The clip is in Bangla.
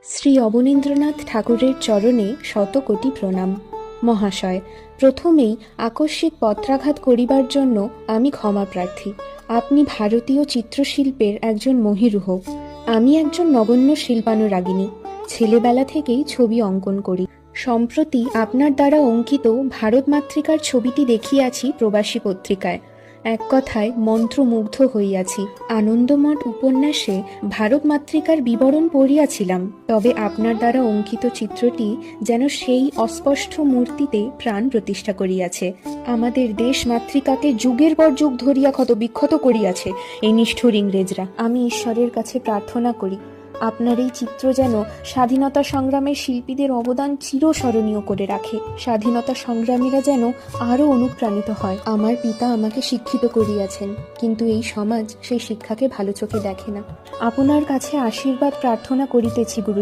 শ্রী অবনীন্দ্রনাথ ঠাকুরের চরণে শতকোটি প্রণাম। মহাশয়, প্রথমেই আকস্মিক পত্রাঘাত করিবার জন্য আমি ক্ষমা প্রার্থী। আপনি ভারতীয় চিত্রশিল্পের একজন মহীরুহ, আমি একজন নগণ্য শিল্পানুরাগিনী। ছেলেবেলা থেকেই ছবি অঙ্কন করি। সম্প্রতি আপনার দ্বারা অঙ্কিত ভারত মাতৃকার ছবিটি দেখিয়াছি প্রবাসী পত্রিকায়। এক কথায় মন্ত্রমুগ্ধ হইয়াছি। আনন্দমঠ উপন্যাসে ভারত মাতৃকার বিবরণ পড়িয়াছিলাম, তবে আপনার দ্বারা অঙ্কিত চিত্রটি যেন সেই অস্পষ্ট মূর্তিতে প্রাণ প্রতিষ্ঠা করিয়াছে। আমাদের দেশ মাতৃকাকে যুগের পর যুগ ধরিয়া ক্ষত বিক্ষত করিয়াছে এই নিষ্ঠুর ইংরেজরা। আমি ঈশ্বরের কাছে প্রার্থনা করি, আপনার এই চিত্র যেন স্বাধীনতা সংগ্রামের শিল্পীদের অবদান চিরস্মরণীয় করে রাখে। স্বাধীনতা সংগ্রামীরা যেন আরও অনুপ্রাণিত হয়। আমার পিতা আমাকে শিক্ষিত করিয়াছেন, কিন্তু এই সমাজ সেই শিক্ষাকে ভালো চোখে দেখে না। আপনার কাছে আশীর্বাদ প্রার্থনা করিতেছি গুরু।